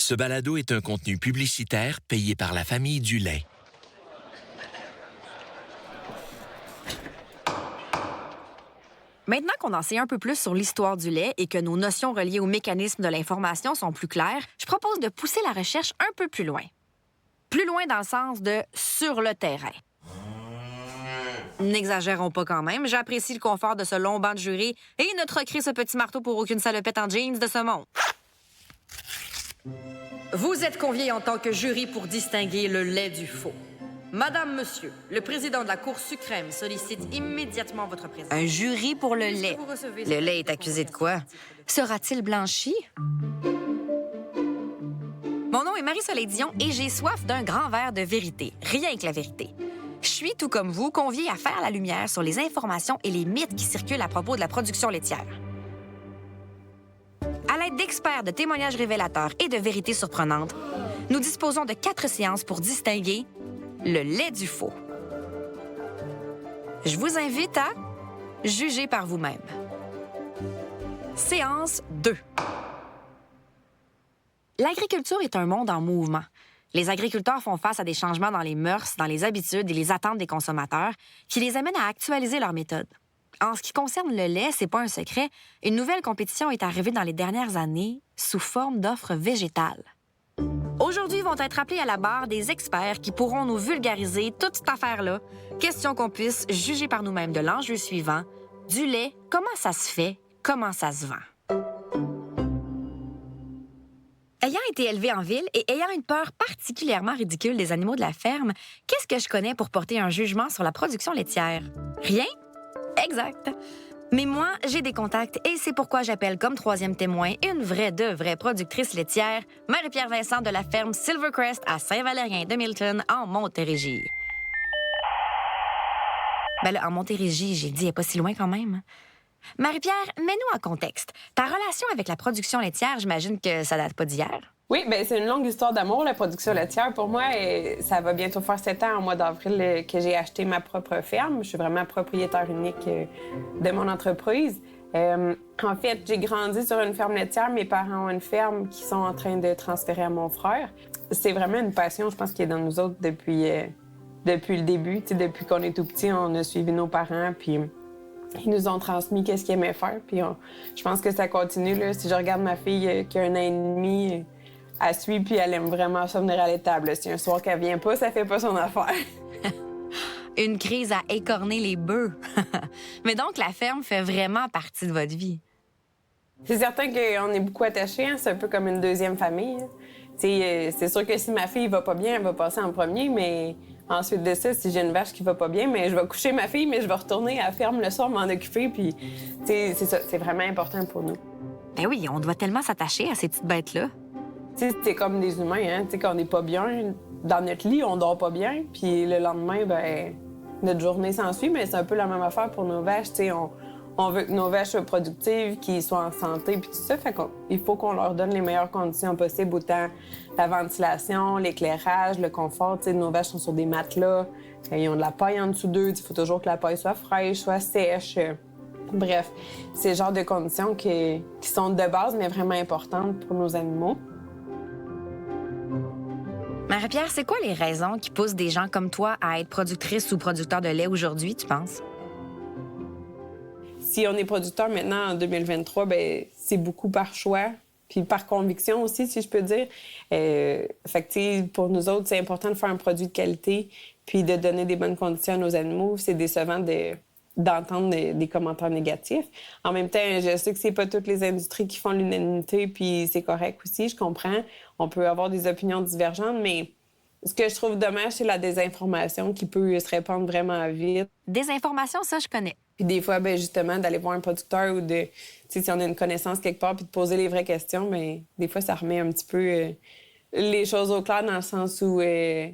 Ce balado est un contenu publicitaire payé par la famille du lait. Maintenant qu'on en sait un peu plus sur l'histoire du lait et que nos notions reliées au mécanisme de l'information sont plus claires, je propose de pousser la recherche un peu plus loin. Plus loin dans le sens de « sur le terrain ». N'exagérons pas quand même, j'apprécie le confort de ce long banc de jury et ne troquerai ce petit marteau pour aucune salopette en jeans de ce monde. Vous êtes conviés en tant que jury pour distinguer le lait du faux. Madame, monsieur, le président de la Cour suprême sollicite immédiatement votre présence. Un jury pour le lait. Le lait est accusé de quoi? Sera-t-il blanchi? Mon nom est Marie-Soleil Dion et j'ai soif d'un grand verre de vérité. Rien que la vérité. Je suis, tout comme vous, conviée à faire la lumière sur les informations et les mythes qui circulent à propos de la production laitière. À l'aide d'experts de témoignages révélateurs et de vérités surprenantes, nous disposons de 4 séances pour distinguer le lait du faux. Je vous invite à juger par vous-même. Séance 2. L'agriculture est un monde en mouvement. Les agriculteurs font face à des changements dans les mœurs, dans les habitudes et les attentes des consommateurs qui les amènent à actualiser leurs méthodes. En ce qui concerne le lait, c'est pas un secret, une nouvelle compétition est arrivée dans les dernières années sous forme d'offres végétales. Aujourd'hui vont être appelés à la barre des experts qui pourront nous vulgariser toute cette affaire-là. Question qu'on puisse juger par nous-mêmes de l'enjeu suivant. Du lait, comment ça se fait, comment ça se vend. Ayant été élevée en ville et ayant une peur particulièrement ridicule des animaux de la ferme, qu'est-ce que je connais pour porter un jugement sur la production laitière? Rien? Exact. Mais moi, j'ai des contacts et c'est pourquoi j'appelle comme troisième témoin une vraie de vraie productrice laitière, Marie-Pierre Vincent de la ferme Silvercrest à Saint-Valérien de Milton, en Montérégie. Ben là, en Montérégie, j'ai dit, elle est pas si loin quand même. Marie-Pierre, mets-nous en contexte. Ta relation avec la production laitière, j'imagine que ça date pas d'hier. Oui, bien, c'est une longue histoire d'amour, la production laitière. Pour moi, et ça va bientôt faire 7 ans, au mois d'avril, que j'ai acheté ma propre ferme. Je suis vraiment propriétaire unique de mon entreprise. En fait, j'ai grandi sur une ferme laitière. Mes parents ont une ferme qui sont en train de transférer à mon frère. C'est vraiment une passion, je pense, qui est dans nous autres depuis le début. Tu sais, depuis qu'on est tout petit, on a suivi nos parents, puis ils nous ont transmis qu'est-ce qu'ils aimaient faire. Puis je pense que ça continue, là. Si je regarde ma fille qui a 1 an et demi, elle suit, puis elle aime vraiment ça venir à l'étable. Si un soir qu'elle vient pas, ça fait pas son affaire. Une crise à écorner les bœufs. Mais donc, la ferme fait vraiment partie de votre vie. C'est certain qu'on est beaucoup attachés. Hein? C'est un peu comme une deuxième famille. Hein? C'est sûr que si ma fille va pas bien, elle va passer en premier, mais ensuite de ça, si j'ai une vache qui va pas bien, mais je vais coucher ma fille, mais je vais retourner à la ferme le soir, m'en occuper, puis c'est ça, c'est vraiment important pour nous. Ben oui, on doit tellement s'attacher à ces petites bêtes-là. C'est comme des humains, hein? Quand on n'est pas bien, dans notre lit, on dort pas bien, puis le lendemain, ben notre journée s'ensuit, mais c'est un peu la même affaire pour nos vaches. On veut que nos vaches soient productives, qu'ils soient en santé, puis tout ça. Fait qu'il faut qu'on leur donne les meilleures conditions possibles, autant la ventilation, l'éclairage, le confort. Nos vaches sont sur des matelas, ils ont de la paille en dessous d'eux, il faut toujours que la paille soit fraîche, soit sèche. Bref, c'est le genre de conditions qui sont de base, mais vraiment importantes pour nos animaux. Marie-Pierre, c'est quoi les raisons qui poussent des gens comme toi à être productrice ou producteur de lait aujourd'hui, tu penses? Si on est producteur maintenant en 2023, bien, c'est beaucoup par choix, puis par conviction aussi, si je peux dire. Fait que, pour nous autres, c'est important de faire un produit de qualité, puis de donner des bonnes conditions à nos animaux. C'est décevant d'entendre des commentaires négatifs. En même temps, je sais que c'est pas toutes les industries qui font l'unanimité, puis c'est correct aussi, je comprends. On peut avoir des opinions divergentes, mais ce que je trouve dommage, c'est la désinformation qui peut se répandre vraiment vite. Désinformation, ça, je connais. Puis des fois, ben justement, d'aller voir un producteur ou si on a une connaissance quelque part, puis de poser les vraies questions, bien, des fois, ça remet un petit peu les choses au clair dans le sens où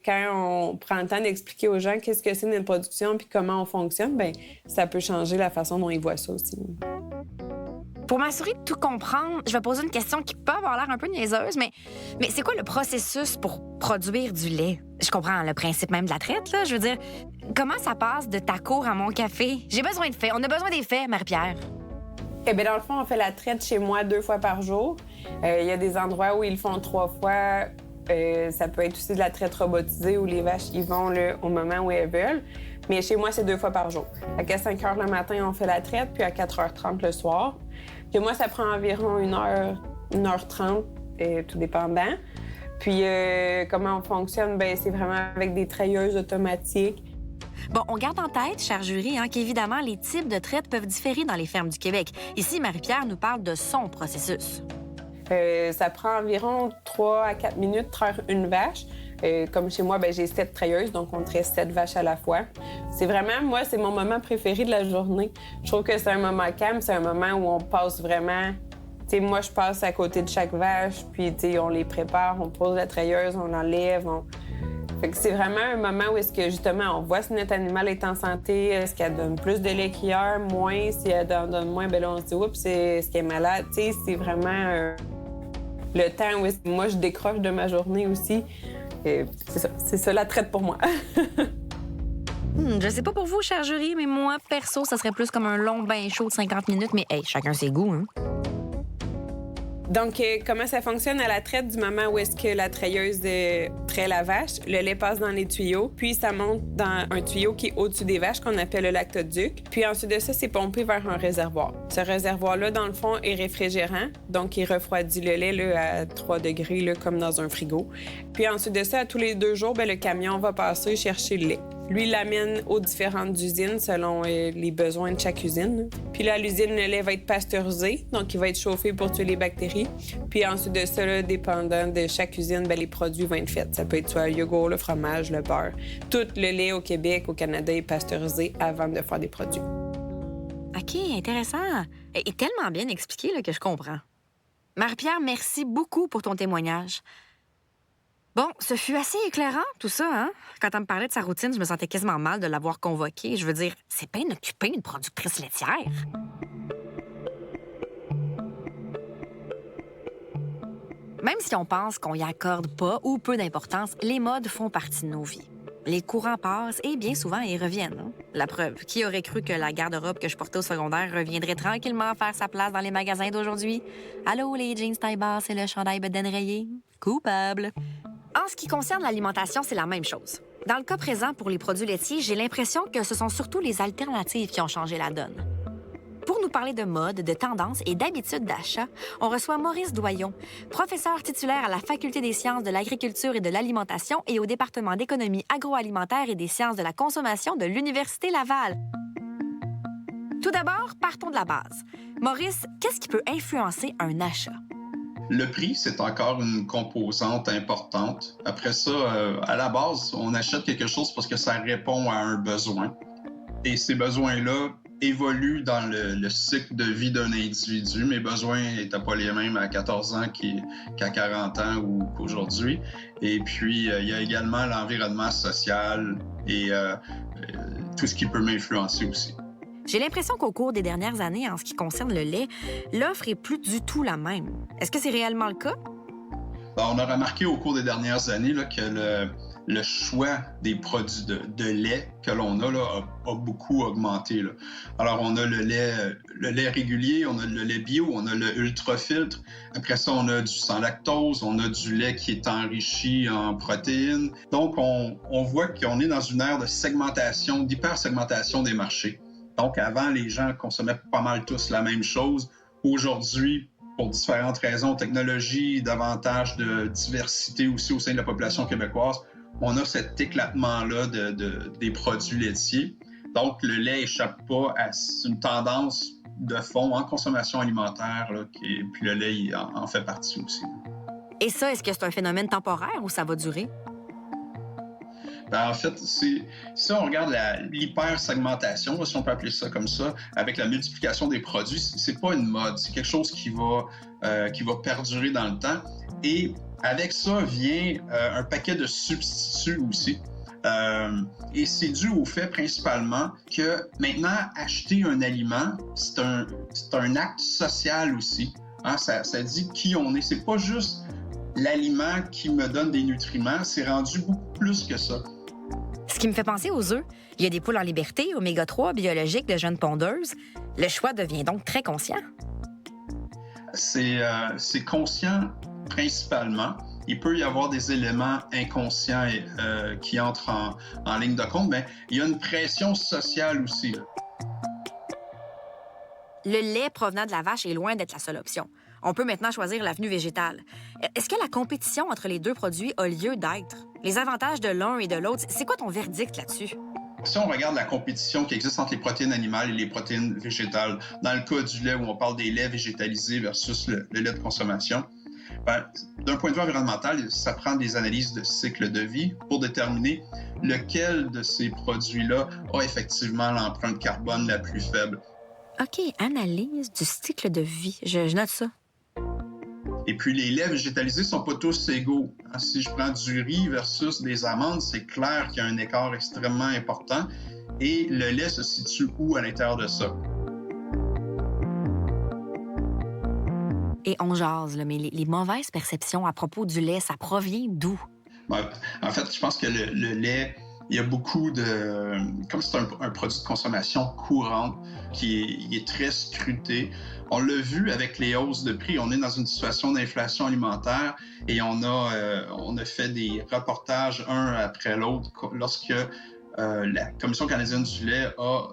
quand on prend le temps d'expliquer aux gens qu'est-ce que c'est notre production puis comment on fonctionne, bien, ça peut changer la façon dont ils voient ça aussi. Pour m'assurer de tout comprendre, je vais poser une question qui peut avoir l'air un peu niaiseuse, mais c'est quoi le processus pour produire du lait? Je comprends le principe même de la traite, là. Je veux dire, comment ça passe de ta cour à mon café? J'ai besoin de faits. On a besoin des faits, Marie-Pierre. Eh bien, dans le fond, on fait la traite chez moi 2 fois par jour. Il y a des endroits où ils le font 3 fois. Ça peut être aussi de la traite robotisée où les vaches y vont là, au moment où elles veulent. Mais chez moi, c'est 2 fois par jour. À 5 h le matin, on fait la traite, puis à 4 h 30 le soir. Puis moi, ça prend environ 1 h 30, tout dépendant. Puis comment on fonctionne? Bien, c'est vraiment avec des treilleuses automatiques. Bon, on garde en tête, cher jury, qu'évidemment, les types de traite peuvent différer dans les fermes du Québec. Ici, Marie-Pierre nous parle de son processus. Ça prend environ 3 à 4 minutes traire une vache. Comme chez moi, j'ai 7 treilleuses, donc on traite 7 vaches à la fois. C'est vraiment, moi, c'est mon moment préféré de la journée. Je trouve que c'est un moment calme, c'est un moment où on passe vraiment... T'sais, moi, je passe à côté de chaque vache, puis on les prépare, on pose la treilleuse, on l'enlève. Fait que c'est vraiment un moment où est-ce que, justement, on voit si notre animal est en santé, est-ce qu'elle donne plus de lait qu'hier, moins. Si elle en donne moins, bien là, on se dit, oups, est-ce qu'elle est malade? T'sais, c'est vraiment le temps où moi, je décroche de ma journée aussi. C'est ça la traite pour moi. Je sais pas pour vous, cher jury, mais moi, perso, ça serait plus comme un long bain chaud de 50 minutes, mais hey, chacun ses goûts, hein? Donc, comment ça fonctionne à la traite du moment où est-ce que la treilleuse traite la vache? Le lait passe dans les tuyaux, puis ça monte dans un tuyau qui est au-dessus des vaches qu'on appelle le lactoduc. Puis ensuite de ça, c'est pompé vers un réservoir. Ce réservoir-là, dans le fond, est réfrigérant, donc il refroidit le lait là, à 3 degrés, là, comme dans un frigo. Puis ensuite de ça, à tous les 2 jours, le camion va passer chercher le lait. Lui, il l'amène aux différentes usines selon les besoins de chaque usine. Puis là, à l'usine, le lait va être pasteurisé, donc il va être chauffé pour tuer les bactéries. Puis ensuite de ça, là, dépendant de chaque usine, les produits vont être faits. Ça peut être soit le yogourt, le fromage, le beurre. Tout le lait au Québec, au Canada, est pasteurisé avant de faire des produits. OK, intéressant. Et tellement bien expliqué là, que je comprends. Marie-Pierre, merci beaucoup pour ton témoignage. Bon, ce fut assez éclairant, tout ça, hein? Quand elle me parlait de sa routine, je me sentais quasiment mal de l'avoir convoquée. Je veux dire, c'est bien occupé une productrice laitière. Même si on pense qu'on y accorde pas ou peu d'importance, les modes font partie de nos vies. Les courants passent et bien souvent ils reviennent. Hein? La preuve, qui aurait cru que la garde-robe que je portais au secondaire reviendrait tranquillement faire sa place dans les magasins d'aujourd'hui? Allô, les jeans taille basse et le chandail bedaine rayé? Coupable. En ce qui concerne l'alimentation, c'est la même chose. Dans le cas présent pour les produits laitiers, j'ai l'impression que ce sont surtout les alternatives qui ont changé la donne. Pour nous parler de mode, de tendance et d'habitudes d'achat, on reçoit Maurice Doyon, professeur titulaire à la Faculté des sciences de l'agriculture et de l'alimentation et au département d'économie agroalimentaire et des sciences de la consommation de l'Université Laval. Tout d'abord, partons de la base. Maurice, qu'est-ce qui peut influencer un achat? Le prix, c'est encore une composante importante. Après ça, à la base, on achète quelque chose parce que ça répond à un besoin. Et ces besoins-là évoluent dans le cycle de vie d'un individu. Mes besoins n'étaient pas les mêmes à 14 ans qu'à 40 ans ou qu'aujourd'hui. Et puis, il y a également l'environnement social et tout ce qui peut m'influencer aussi. J'ai l'impression qu'au cours des dernières années, en ce qui concerne le lait, l'offre est plus du tout la même. Est-ce que c'est réellement le cas? On a remarqué au cours des dernières années là, que le choix des produits de lait que l'on a, a beaucoup augmenté. Là. Alors, on a le lait régulier, on a le lait bio, on a le ultra-filtre. Après ça, on a du sans lactose, on a du lait qui est enrichi en protéines. Donc, on voit qu'on est dans une ère de segmentation, d'hyper-segmentation des marchés. Donc, avant, les gens consommaient pas mal tous la même chose. Aujourd'hui, pour différentes raisons, technologie, davantage de diversité aussi au sein de la population québécoise, on a cet éclatement-là des produits laitiers. Donc, le lait échappe pas à une tendance de fond en consommation alimentaire, là, puis le lait il en fait partie aussi. Et ça, est-ce que c'est un phénomène temporaire ou ça va durer? En fait, si on regarde l'hyper-segmentation, si on peut appeler ça comme ça, avec la multiplication des produits, c'est pas une mode, c'est quelque chose qui va perdurer dans le temps. Et avec ça vient un paquet de substituts aussi. Et c'est dû au fait principalement que maintenant, acheter un aliment, c'est un acte social aussi. Hein? Ça dit qui on est. C'est pas juste l'aliment qui me donne des nutriments, c'est rendu beaucoup plus que ça. Ce qui me fait penser aux œufs. Il y a des poules en liberté, oméga 3 biologiques de jeunes pondeuses. Le choix devient donc très conscient. C'est conscient principalement. Il peut y avoir des éléments inconscients qui entrent en ligne de compte, mais il y a une pression sociale aussi, là. Le lait provenant de la vache est loin d'être la seule option. On peut maintenant choisir l'avenue végétale. Est-ce que la compétition entre les deux produits a lieu d'être? Les avantages de l'un et de l'autre, c'est quoi ton verdict là-dessus? Si on regarde la compétition qui existe entre les protéines animales et les protéines végétales, dans le cas du lait où on parle des laits végétalisés versus le lait de consommation, d'un point de vue environnemental, ça prend des analyses de cycle de vie pour déterminer lequel de ces produits-là a effectivement l'empreinte carbone la plus faible. OK, analyse du cycle de vie. Je note ça. Et puis, les laits végétalisés ne sont pas tous égaux. Si je prends du riz versus des amandes, c'est clair qu'il y a un écart extrêmement important. Et le lait se situe où à l'intérieur de ça? Et on jase, là, mais les mauvaises perceptions à propos du lait, ça provient d'où? En fait, je pense que le lait, il y a beaucoup de... Comme c'est un produit de consommation courante qui est très scruté, on l'a vu avec les hausses de prix. On est dans une situation d'inflation alimentaire et on a fait des reportages un après l'autre lorsque la Commission canadienne du lait a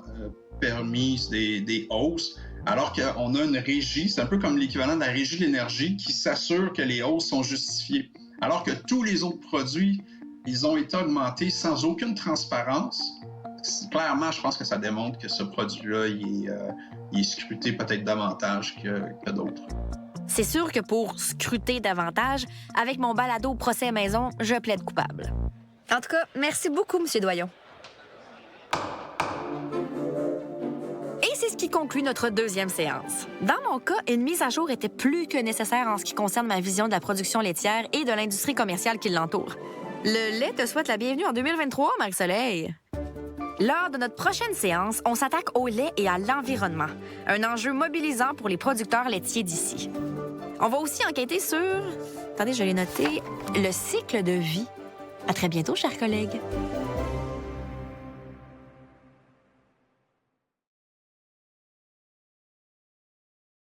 permis des hausses. Alors qu'on a une régie, c'est un peu comme l'équivalent de la régie de l'énergie qui s'assure que les hausses sont justifiées. Alors que tous les autres produits, ils ont été augmentés sans aucune transparence. Clairement, je pense que ça démontre que ce produit-là, il est scruté peut-être davantage que d'autres. C'est sûr que pour scruter davantage, avec mon balado procès maison, je plaide coupable. En tout cas, merci beaucoup, M. Doyon. Et c'est ce qui conclut notre deuxième séance. Dans mon cas, une mise à jour était plus que nécessaire en ce qui concerne ma vision de la production laitière et de l'industrie commerciale qui l'entoure. Le lait te souhaite la bienvenue en 2023, Marie-Soleil. Lors de notre prochaine séance, on s'attaque au lait et à l'environnement, un enjeu mobilisant pour les producteurs laitiers d'ici. On va aussi enquêter sur... Attendez, je l'ai noté. Le cycle de vie. À très bientôt, chers collègues.